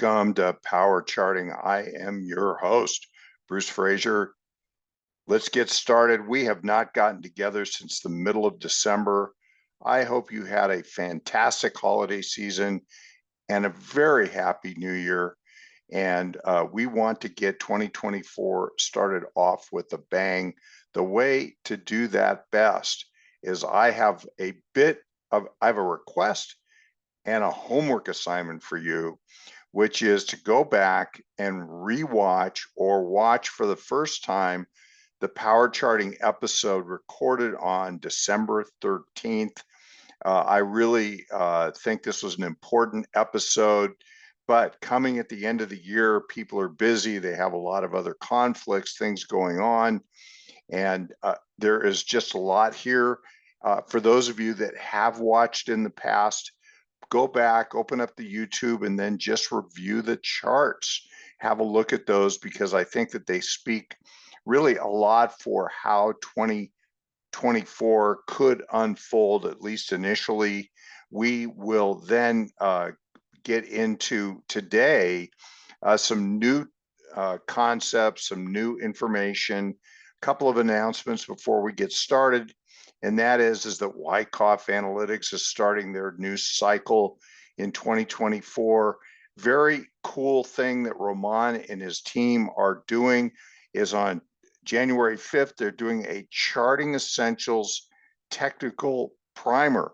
Welcome to Power Charting. I am your host, Bruce Fraser. Let's get started. We have not gotten together since the middle of December. I hope you had a fantastic holiday season and a very happy new year. And we want to get 2024 started off with a bang. The way to do that best is I have a request and a homework assignment for you, which is to go back and rewatch or watch for the first time the power charting episode recorded on December 13th. I really think this was an important episode, but coming at the end of the year, people are busy. They have a lot of other conflicts, things going on, and there is just a lot here. For those of you that have watched in the past, go back, open up the YouTube, and then just review the charts. Have a look at those because I think that they speak really a lot for how 2024 could unfold, at least initially. We will then get into today some new concepts, some new information, a couple of announcements before we get started. And that is that Wyckoff Analytics is starting their new cycle in 2024. Very cool thing that Roman and his team are doing is on January 5th, they're doing a Charting Essentials technical primer.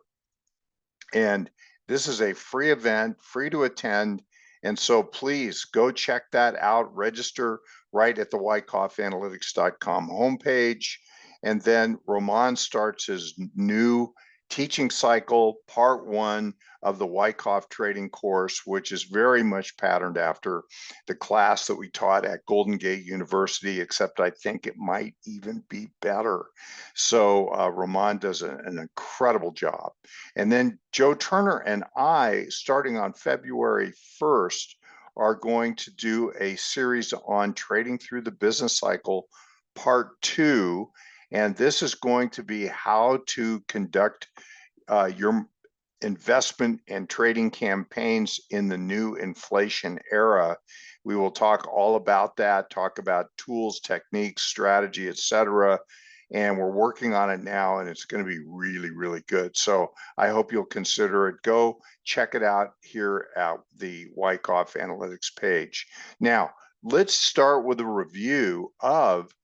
And this is a free event, free to attend. And so please go check that out, register right at the wyckoffanalytics.com homepage. And then Roman starts his new teaching cycle, part 1 of the Wyckoff trading course, which is very much patterned after the class that we taught at Golden Gate University, except I think it might even be better. So Roman does an incredible job. And then Joe Turner and I, starting on February 1st, are going to do a series on trading through the business cycle, part 2. And this is going to be how to conduct your investment and trading campaigns in the new inflation era. We will talk all about that, talk about tools, techniques, strategy, etc. And we're working on it now, and it's going to be really, really good. So I hope you'll consider it. Go check it out here at the Wyckoff Analytics page. Now, let's start with a review of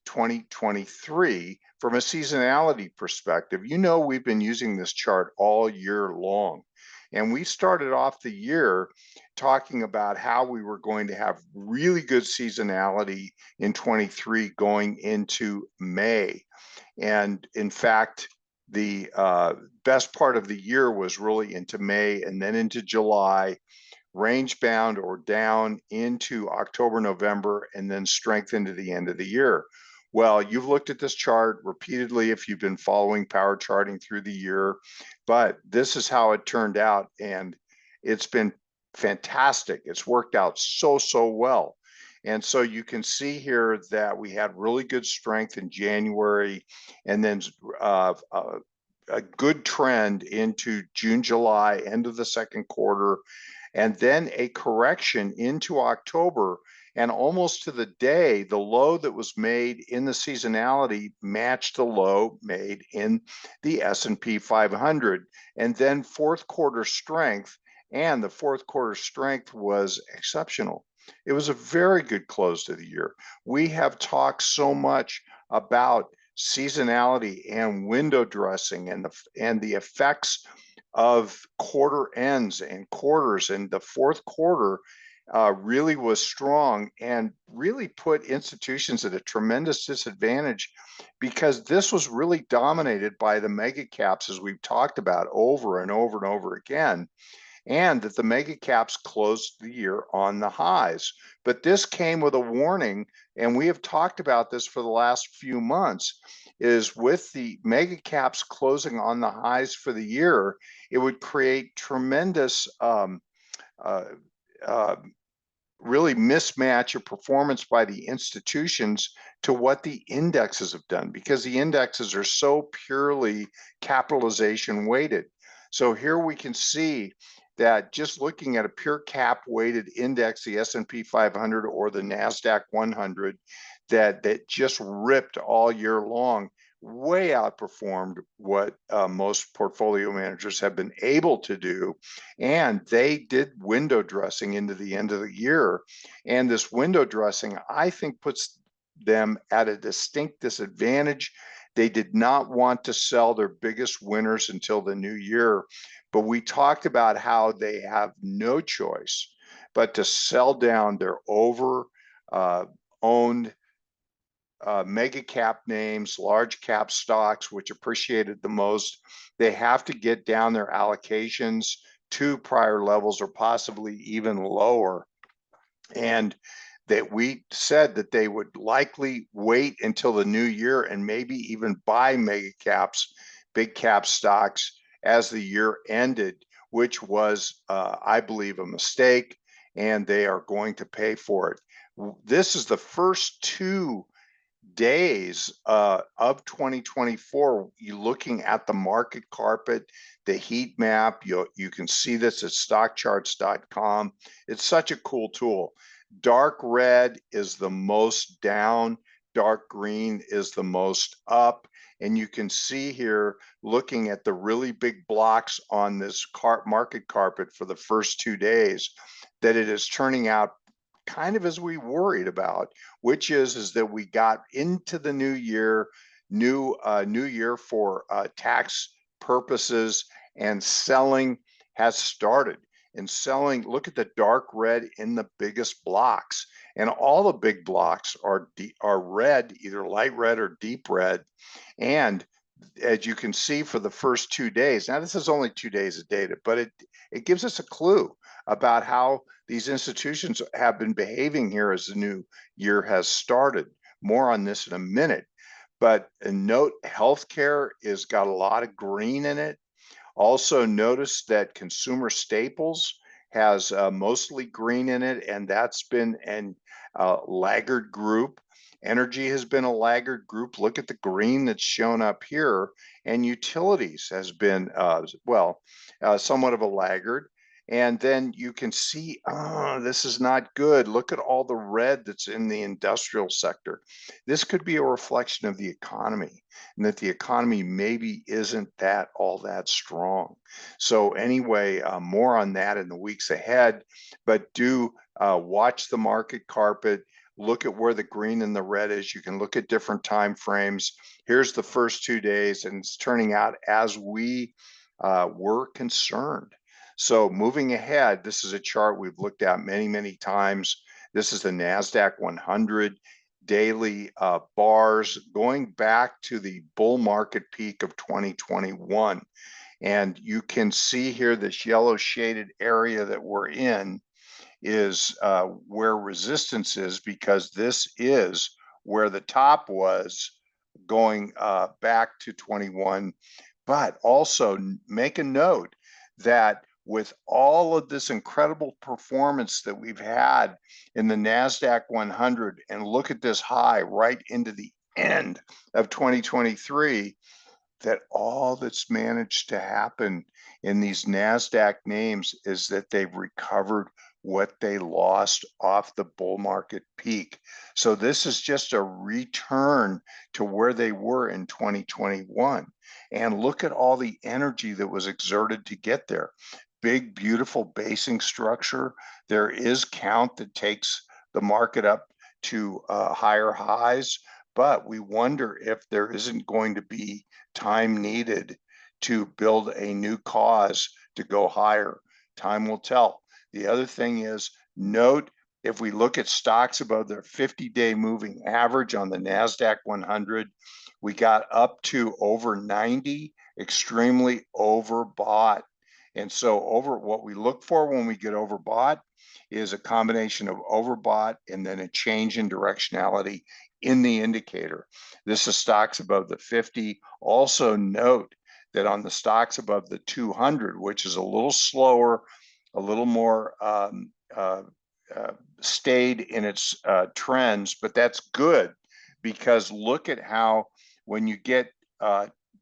2023 from a seasonality perspective. You know, we've been using this chart all year long, and we started off the year talking about how we were going to have really good seasonality in 23 going into May. And in fact, the best part of the year was really into May and then into July, range bound or down into October, November, and then strength into the end of the year. Well, you've looked at this chart repeatedly if you've been following power charting through the year, but this is how it turned out, and it's been fantastic. It's worked out so well. And so you can see here that we had really good strength in January, and then a good trend into June, July, end of the second quarter, and then a correction into October. And almost to the day, the low that was made in the seasonality matched the low made in the S&P 500. And then fourth quarter strength, and the fourth quarter strength was exceptional. It was a very good close to the year. We have talked so much about seasonality and window dressing and the effects of quarter ends and quarters, and the fourth quarter really was strong and really put institutions at a tremendous disadvantage, because this was really dominated by the mega caps, as we've talked about over and over and over again, and that the mega caps closed the year on the highs. But this came with a warning, and we have talked about this for the last few months, is with the mega caps closing on the highs for the year, it would create tremendous really mismatch of performance by the institutions to what the indexes have done, because the indexes are so purely capitalization weighted. So here we can see that just looking at a pure cap weighted index, the S&P 500 or the Nasdaq 100, that just ripped all year long, way outperformed what most portfolio managers have been able to do. And they did window dressing into the end of the year. And this window dressing, I think, puts them at a distinct disadvantage. They did not want to sell their biggest winners until the new year, but we talked about how they have no choice but to sell down their over owned mega cap names, large cap stocks, which appreciated the most. They have to get down their allocations to prior levels or possibly even lower. And that we said that they would likely wait until the new year and maybe even buy mega caps, big cap stocks as the year ended, which was, I believe, a mistake, and they are going to pay for it. This is the first 2 days of 2024. You looking at the MarketCarpet, the heat map, you can see this at StockCharts.com. It's such a cool tool. Dark red is the most down, dark green is the most up. And you can see here, looking at the really big blocks on this MarketCarpet for the first 2 days, that it is turning out kind of as we worried about, which is that we got into the new year, new year for tax purposes, and selling has started. And selling, look at the dark red in the biggest blocks, and all the big blocks are red, either light red or deep red. And as you can see for the first 2 days, now this is only 2 days of data, but it gives us a clue about how these institutions have been behaving here as the new year has started. More on this in a minute. But note, healthcare has got a lot of green in it. Also notice that consumer staples has mostly green in it, and that's been an laggard group. Energy has been a laggard group. Look at the green that's shown up here. And utilities has been, somewhat of a laggard. And then you can see, this is not good. Look at all the red that's in the industrial sector. This could be a reflection of the economy, and that the economy maybe isn't all that strong. So anyway, more on that in the weeks ahead, but do watch the MarketCarpet. Look at where the green and the red is. You can look at different time frames. Here's the first 2 days, and it's turning out as we were concerned. So moving ahead, this is a chart we've looked at many, many times. This is the Nasdaq 100 daily bars going back to the bull market peak of 2021. And you can see here this yellow shaded area that we're in is where resistance is, because this is where the top was going back to 21. But also make a note that with all of this incredible performance that we've had in the Nasdaq 100, and look at this high right into the end of 2023, that all that's managed to happen in these Nasdaq names is that they've recovered what they lost off the bull market peak. So this is just a return to where they were in 2021. And look at all the energy that was exerted to get there. Big, beautiful basing structure. There is count that takes the market up to higher highs, but we wonder if there isn't going to be time needed to build a new cause to go higher. Time will tell. The other thing is, note, if we look at stocks above their 50-day moving average on the Nasdaq 100, we got up to over 90, extremely overbought. And so what we look for when we get overbought is a combination of overbought and then a change in directionality in the indicator. This is stocks above the 50. Also note that on the stocks above the 200, which is a little slower, a little more stayed in its trends, but that's good, because look at how when you get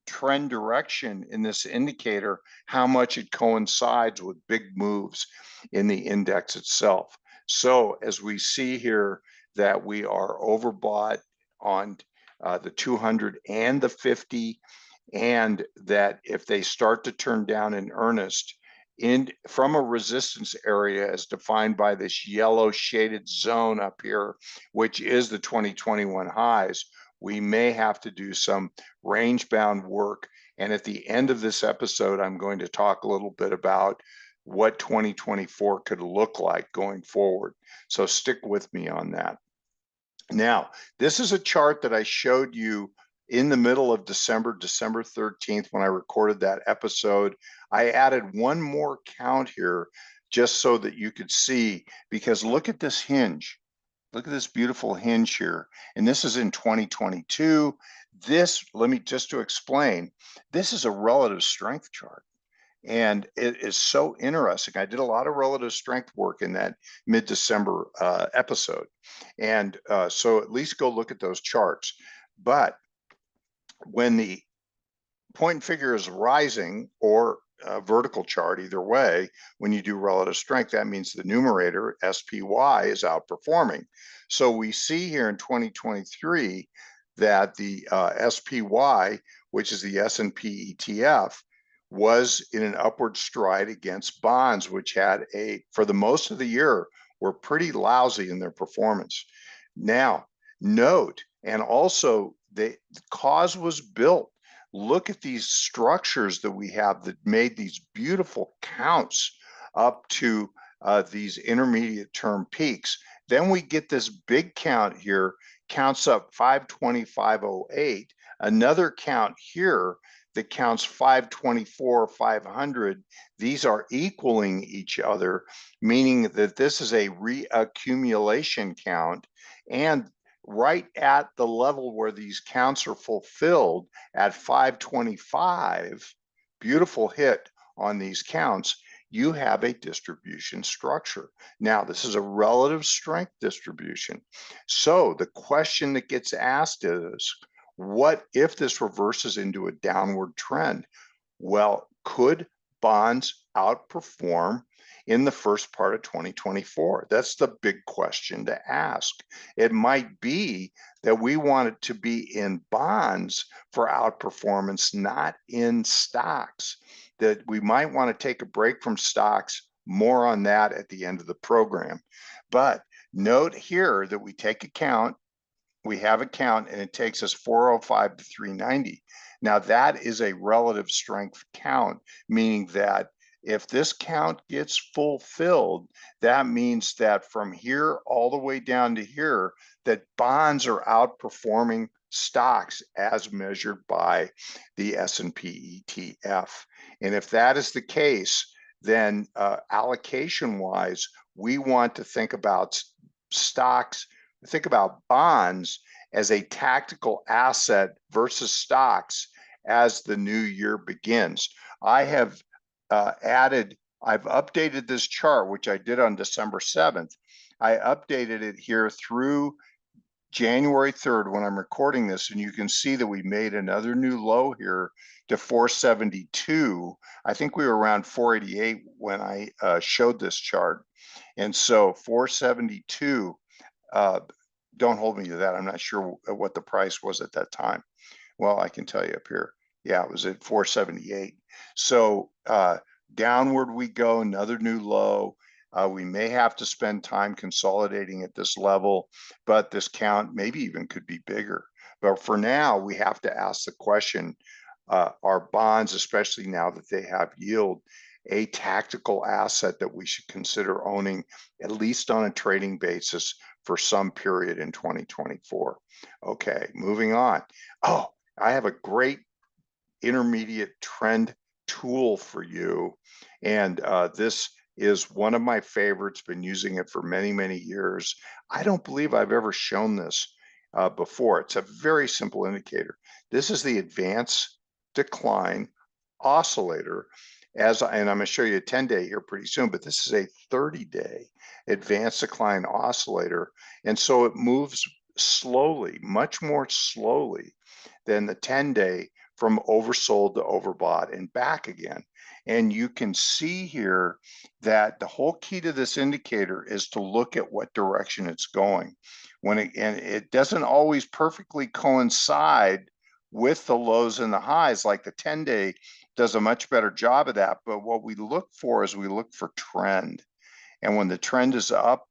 trend direction in this indicator, how much it coincides with big moves in the index itself. So as we see here that we are overbought on the 200 and the 50, and that if they start to turn down in earnest from a resistance area as defined by this yellow shaded zone up here, which is the 2021 highs, we may have to do some range bound work. And at the end of this episode, I'm going to talk a little bit about what 2024 could look like going forward. So stick with me on that. Now, this is a chart that I showed you in the middle of December 13th, when I recorded that episode. I added one more count here just so that you could see, because look at this hinge. Look at this beautiful hinge here. And this is in 2022. This, let me just to explain, this is a relative strength chart. And it is so interesting. I did a lot of relative strength work in that mid-December episode. And so at least go look at those charts. But when the point figure is rising, or a vertical chart, either way, when you do relative strength, that means the numerator, SPY, is outperforming. So we see here in 2023 that the SPY, which is the S&P ETF, was in an upward stride against bonds, which had for the most of the year, were pretty lousy in their performance. Now, note, and also the cause was built. Look at these structures that we have that made these beautiful counts up to these intermediate term peaks. Then we get this big count here, counts up 525.08, another count here that counts 524, 500. These are equaling each other, meaning that this is a reaccumulation count. And right at the level where these counts are fulfilled at 525, beautiful hit on these counts, you have a distribution structure. Now, this is a relative strength distribution. So the question that gets asked is, what if this reverses into a downward trend? Well, could bonds outperform in the first part of 2024? That's the big question to ask. It might be that we want it to be in bonds for outperformance, not in stocks. That we might want to take a break from stocks. More on that at the end of the program. But note here that we take account. We have a count, and it takes us 405 to 390. Now that is a relative strength count, meaning that if this count gets fulfilled, that means that from here all the way down to here, that bonds are outperforming stocks as measured by the S&P ETF. And if that is the case, then allocation wise, we want to think about stocks, think about bonds as a tactical asset versus stocks as the new year begins. I have I've updated this chart, which I did on December 7th. I updated it here through January 3rd when I'm recording this, and you can see that we made another new low here to 472. I think we were around 488 when I showed this chart. And so 472, don't hold me to that. I'm not sure what the price was at that time. Well, I can tell you up here. Yeah, it was at 478. So downward we go, another new low. We may have to spend time consolidating at this level, but this count maybe even could be bigger. But for now, we have to ask the question, are bonds, especially now that they have yield, a tactical asset that we should consider owning, at least on a trading basis, for some period in 2024. Okay, moving on. Oh, I have a great intermediate trend tool for you. And this is one of my favorites, been using it for many, many years. I don't believe I've ever shown this before. It's a very simple indicator. This is the advanced decline oscillator. And I'm going to show you a 10-day here pretty soon, but this is a 30-day advanced decline oscillator. And so it moves slowly, much more slowly than the 10-day from oversold to overbought and back again. And you can see here that the whole key to this indicator is to look at what direction it's going. And it doesn't always perfectly coincide with the lows and the highs, like the 10-day does a much better job of that. But what we look for is we look for trend. And when the trend is up,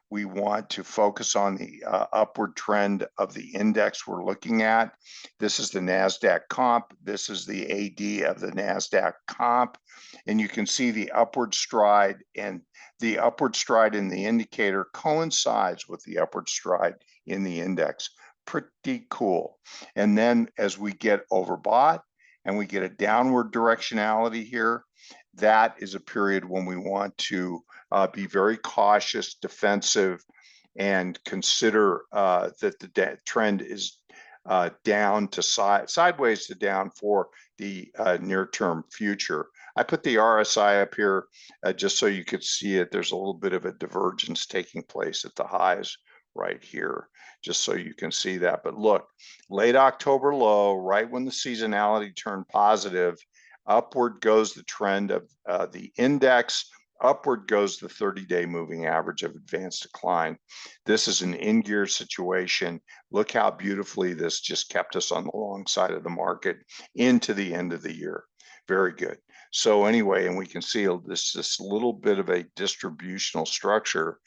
we want to focus on the upward trend of the index we're looking at. This is the Nasdaq comp. This is the AD of the Nasdaq comp. And you can see the upward stride, and the upward stride in the indicator coincides with the upward stride in the index. Pretty cool. And then as we get overbought and we get a downward directionality here, that is a period when we want to be very cautious, defensive, and consider that the trend is down to sideways to down for the near-term future. I put the RSI up here just so you could see it. There's a little bit of a divergence taking place at the highs right here, just so you can see that. But look, late October low, right when the seasonality turned positive, upward goes the trend of the index, upward goes the 30-day moving average of advanced decline. This is an in-gear situation. Look how beautifully this just kept us on the long side of the market into the end of the year. Very good. So anyway, and we can see this little bit of a distributional structure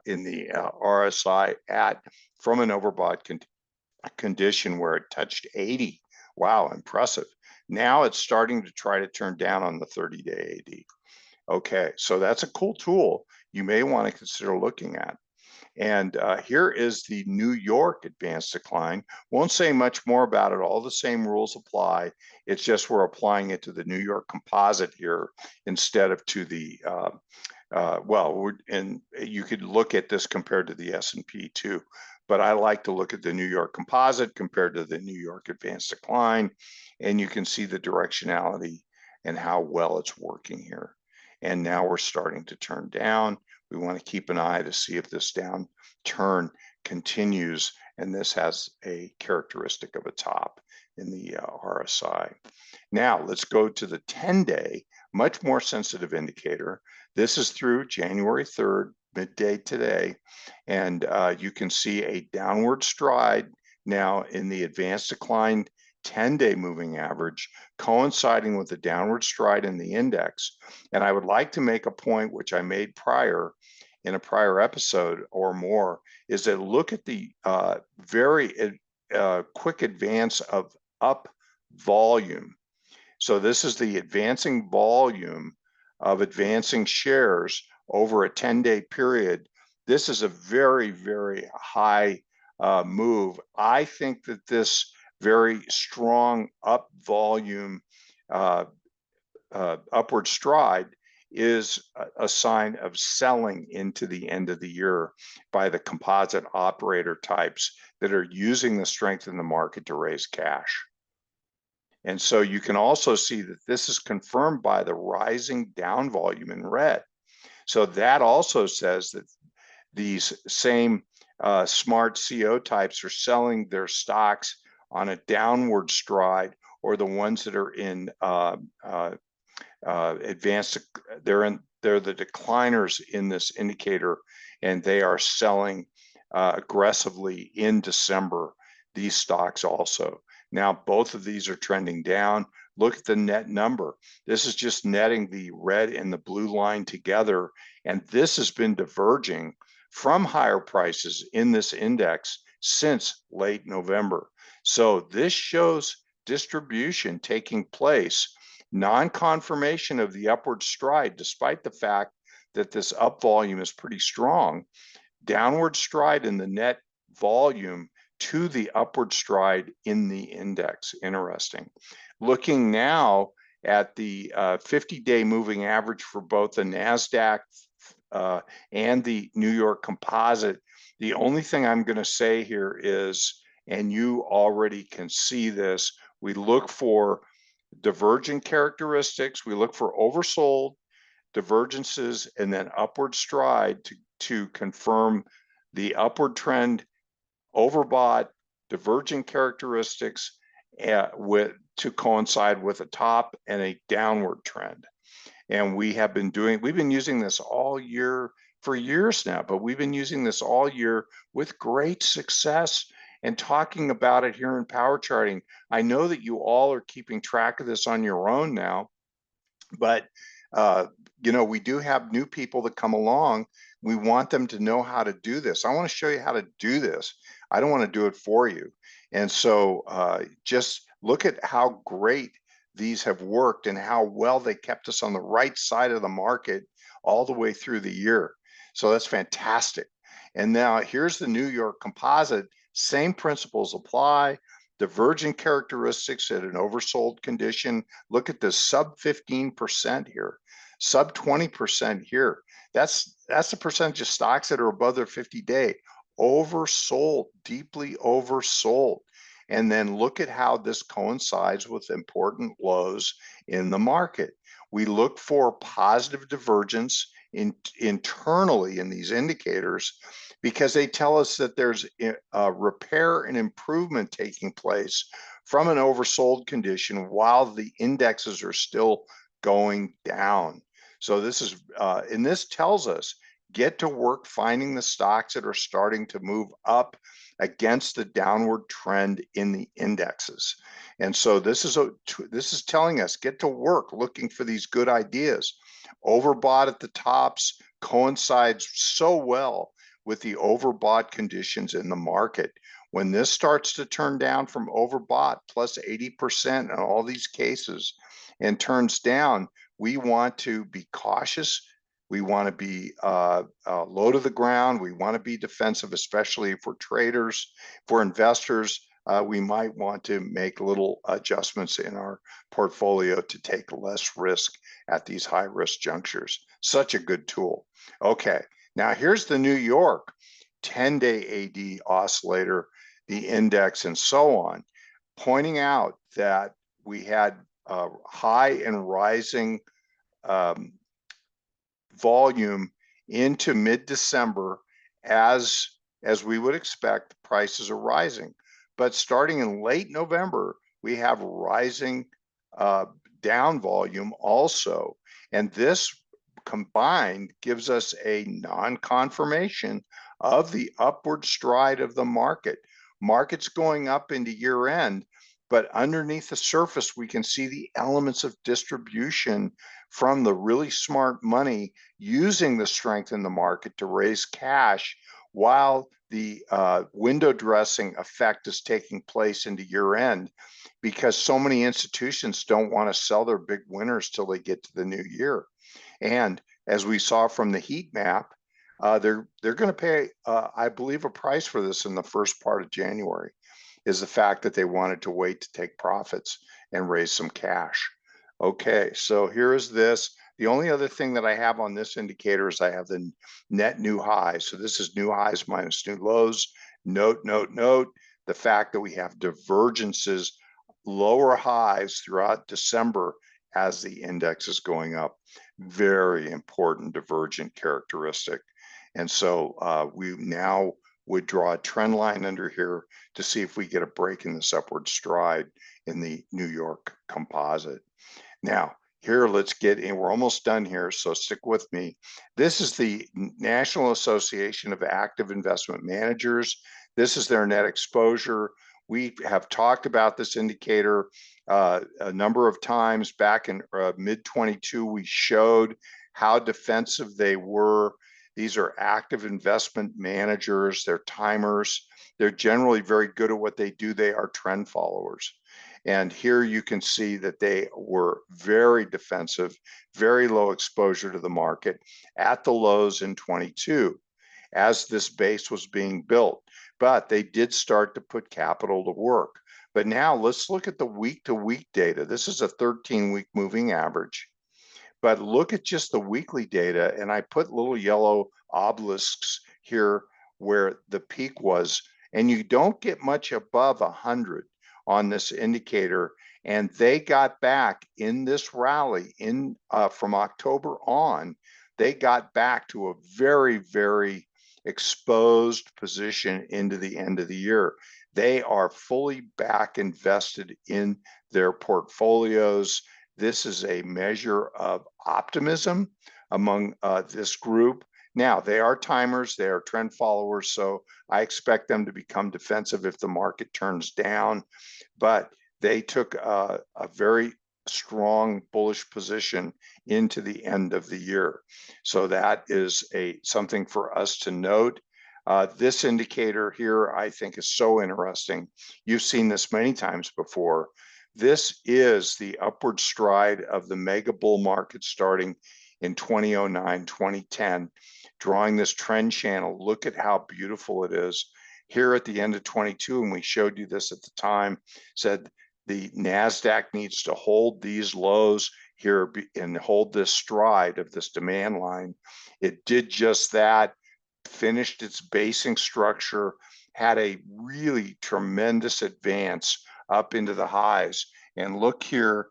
in the RSI from an overbought condition where it touched 80. Wow, impressive. Now it's starting to try to turn down on the 30-day AD. Okay, so that's a cool tool you may want to consider looking at. And here is the New York advanced decline. Won't say much more about it. All the same rules apply. It's just we're applying it to the New York Composite here instead of to the, and you could look at this compared to the S&P too. But I like to look at the New York Composite compared to the New York advanced decline. And you can see the directionality and how well it's working here. And now we're starting to turn down. We want to keep an eye to see if this downturn continues, and this has a characteristic of a top in the RSI. Now let's go to the 10-day, much more sensitive indicator. This is through January 3rd, midday today, and you can see a downward stride now in the advanced decline 10-day moving average coinciding with the downward stride in the index. And I would like to make a point which I made prior in a prior episode or more, is that look at the very quick advance of up volume. So this is the advancing volume of advancing shares over a 10-day period. This is a very, very high move. I think that this very strong up volume upward stride is a sign of selling into the end of the year by the composite operator types that are using the strength in the market to raise cash. And so you can also see that this is confirmed by the rising down volume in red. So that also says that these same smart CO types are selling their stocks on a downward stride, or the ones that are in advanced, they're the decliners in this indicator, and they are selling aggressively in December, these stocks also. Now both of these are trending down. Look at the net number. This is just netting the red and the blue line together, and this has been diverging from higher prices in this index since late November. So this shows distribution taking place, non-confirmation of the upward stride, despite the fact that this up volume is pretty strong. Downward stride in the net volume to the upward stride in the index. Interesting. Looking now at the 50-day moving average for both the Nasdaq and the New York Composite, the only thing I'm going to say here is, and you already can see this, we look for divergent characteristics, we look for oversold, divergences, and then upward stride to confirm the upward trend, overbought, divergent characteristics with to coincide with a top and a downward trend. And we've been using this all year for years now, but we've been using this all year with great success and talking about it here in Power Charting. I know that you all are keeping track of this on your own now, but we do have new people that come along. We want them to know how to do this. I want to show you how to do this. I don't want to do it for you. And so just look at how great these have worked and how well they kept us on the right side of the market all the way through the year. So that's fantastic. And now here's the New York Composite. Same principles apply. Divergent characteristics at an oversold condition. Look at this sub 15% here, sub 20% here. That's the percentage of stocks that are above their 50-day. Oversold, deeply oversold. And then look at how this coincides with important lows in the market. We look for positive divergence internally in these indicators because they tell us that there's a repair and improvement taking place from an oversold condition while the indexes are still going down. So this is, and this tells us, get to work finding the stocks that are starting to move up against the downward trend in the indexes. And so this is telling us, get to work looking for these good ideas. Overbought at the tops coincides so well with the overbought conditions in the market. When this starts to turn down from overbought plus 80% in all these cases and turns down, we want to be cautious. We want to be low to the ground. We want to be defensive, especially for traders. For investors, we might want to make little adjustments in our portfolio to take less risk at these high risk junctures. Such a good tool. Okay, now here's the New York 10-day AD oscillator, the index, and so on, pointing out that we had high and rising volume into mid-December as we would expect, prices are rising. But starting in late November, we have rising down volume also. And this combined gives us a non-confirmation of the upward stride of the market. Market's going up into year end, but underneath the surface, we can see the elements of distribution from the really smart money using the strength in the market to raise cash while the window dressing effect is taking place into year end, because so many institutions don't want to sell their big winners till they get to the new year. And as we saw from the heat map, they're going to pay, I believe, a price for this in the first part of January, is the fact that they wanted to wait to take profits and raise some cash. Okay, so here is this. The only other thing that I have on this indicator is I have the net new highs. So this is new highs minus new lows. Note the fact that we have divergences, lower highs throughout December as the index is going up. Very important divergent characteristic. And so we now would draw a trend line under here to see if we get a break in this upward stride in the New York Composite. Now, here, let's get in. We're almost done here, so stick with me. This is the National Association of Active Investment Managers. This is their net exposure. We have talked about this indicator a number of times. Back in mid-22, we showed how defensive they were. These are active investment managers. They're timers. They're generally very good at what they do. They are trend followers. And here you can see that they were very defensive, very low exposure to the market at the lows in 22 as this base was being built. But they did start to put capital to work. But now let's look at the week-to-week data. This is a 13-week moving average. But look at just the weekly data, and I put little yellow obelisks here where the peak was, and you don't get much above 100 on this indicator, and they got back in this rally from October on. They got back to a very, very exposed position into the end of the year. They are fully back invested in their portfolios. This is a measure of optimism among this group. Now, they are timers, they are trend followers, so I expect them to become defensive if the market turns down, but they took a very strong bullish position into the end of the year. So that is something for us to note. This indicator here, I think, is so interesting. You've seen this many times before. This is the upward stride of the mega bull market starting in 2009, 2010, drawing this trend channel. Look at how beautiful it is. Here at the end of 22, and we showed you this at the time, said the Nasdaq needs to hold these lows here and hold this stride of this demand line. It did just that, finished its basing structure, had a really tremendous advance up into the highs. And look here,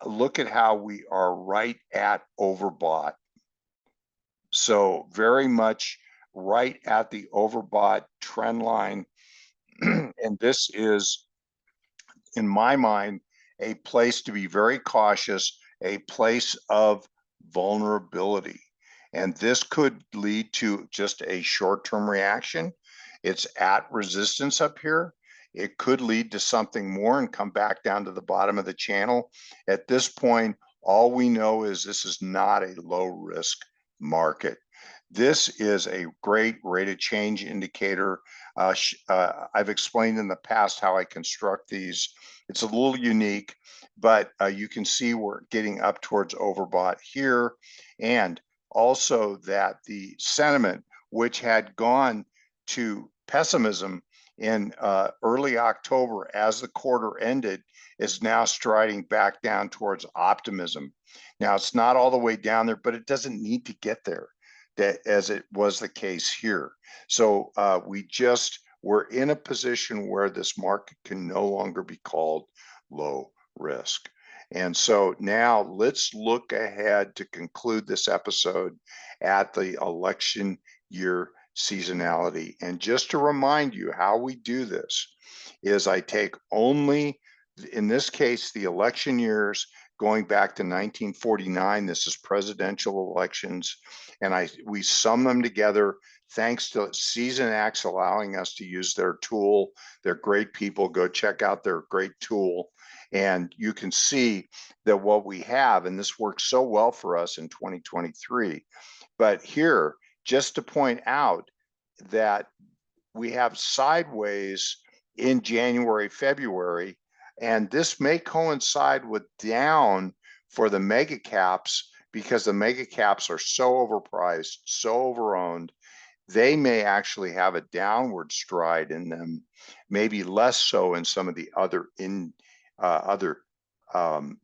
look at how we are right at overbought. So very much right at the overbought trend line. And this is, in my mind, a place to be very cautious, a place of vulnerability. And this could lead to just a short-term reaction. It's at resistance up here. It could lead to something more and come back down to the bottom of the channel. At this point, all we know is this is not a low-risk market. This is a great rate of change indicator. I've explained in the past how I construct these. It's a little unique, but you can see we're getting up towards overbought here. And also that the sentiment, which had gone to pessimism in early October as the quarter ended, is now striding back down towards optimism. Now, it's not all the way down there, but it doesn't need to get there, as it was the case here. So we're in a position where this market can no longer be called low risk. And so now let's look ahead to conclude this episode at the election year seasonality. And just to remind you how we do this is I take only, in this case, the election years going back to 1949. This is presidential elections, and we sum them together thanks to Seasonality allowing us to use their tool. They're great people. Go check out their great tool. And you can see that what we have, and this works so well for us in 2023. But here, just to point out that we have sideways in January, February, and this may coincide with down for the mega caps because the mega caps are so overpriced, so overowned. They may actually have a downward stride in them, maybe less so in some of the other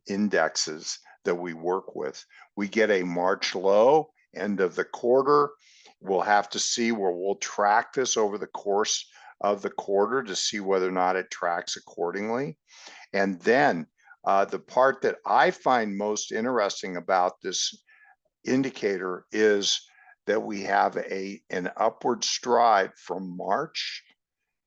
indexes that we work with. We get a March low, end of the quarter. We'll have to see where we'll track this over the course of the quarter to see whether or not it tracks accordingly. And then the part that I find most interesting about this indicator is that we have an upward stride from March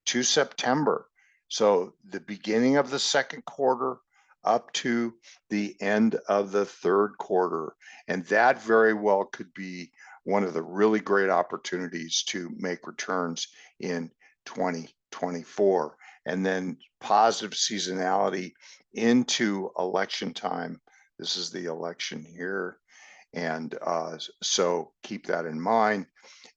to September. So the beginning of the second quarter up to the end of the third quarter. And that very well could be one of the really great opportunities to make returns in 2024. And then positive seasonality into election time. This is the election here. And so keep that in mind.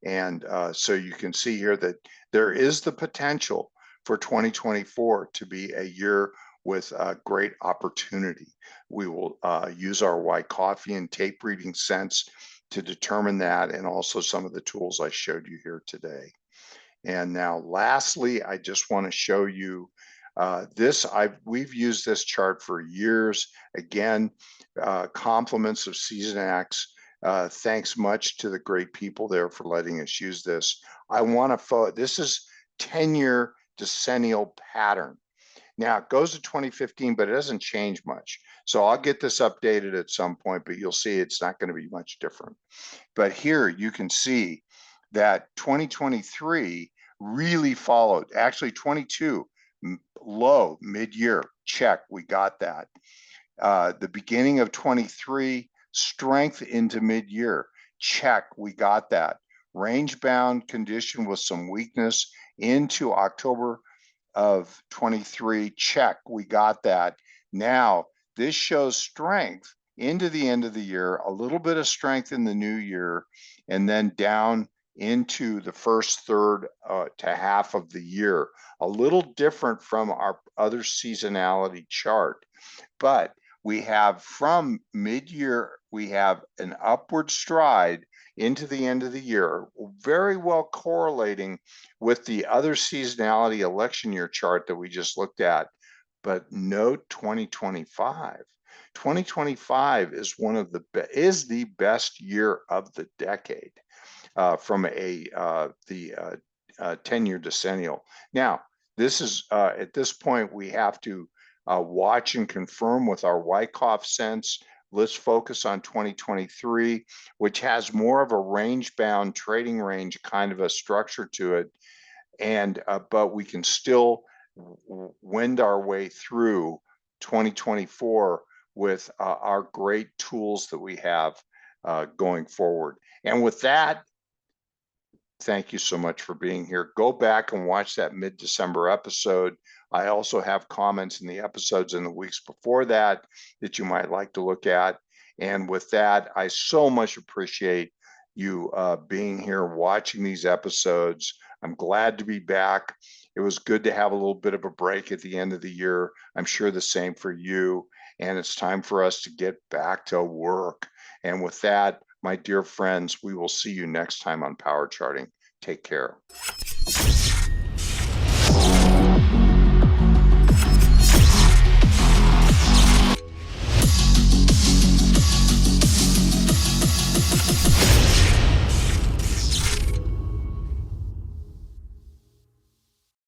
And so you can see here that there is the potential for 2024 to be a year with great opportunity. We will use our Wyckoff and tape reading sense to determine that, and also some of the tools I showed you here today. And now lastly, I just want to show you we've used this chart for years. Again, compliments of Seasonality. Thanks much to the great people there for letting us use this. This is 10-year decennial pattern. Now it goes to 2015, but it doesn't change much. So I'll get this updated at some point, but you'll see it's not going to be much different. But here you can see that 2023 really followed. Actually, 22 low mid-year, check, we got that. The beginning of 23, strength into mid-year, check, we got that. Range bound condition with some weakness into October of 23, check, we got that. Now, this shows strength into the end of the year, a little bit of strength in the new year, and then down into the first third to half of the year. A little different from our other seasonality chart, but we have from mid-year, we have an upward stride into the end of the year, very well correlating with the other seasonality election year chart that we just looked at. But note 2025. 2025 is the best year of the decade from the 10-year decennial. Now, this is at this point we have to watch and confirm with our Wyckoff sense. Let's focus on 2023, which has more of a range-bound trading range kind of a structure to it, and but we can still wend our way through 2024 with our great tools that we have going forward. And with that, thank you so much for being here. Go back and watch that mid-December episode. I also have comments in the episodes in the weeks before that that you might like to look at. And with that, I so much appreciate you being here, watching these episodes. I'm glad to be back. It was good to have a little bit of a break at the end of the year. I'm sure the same for you. And it's time for us to get back to work. And with that, my dear friends, we will see you next time on Power Charting. Take care.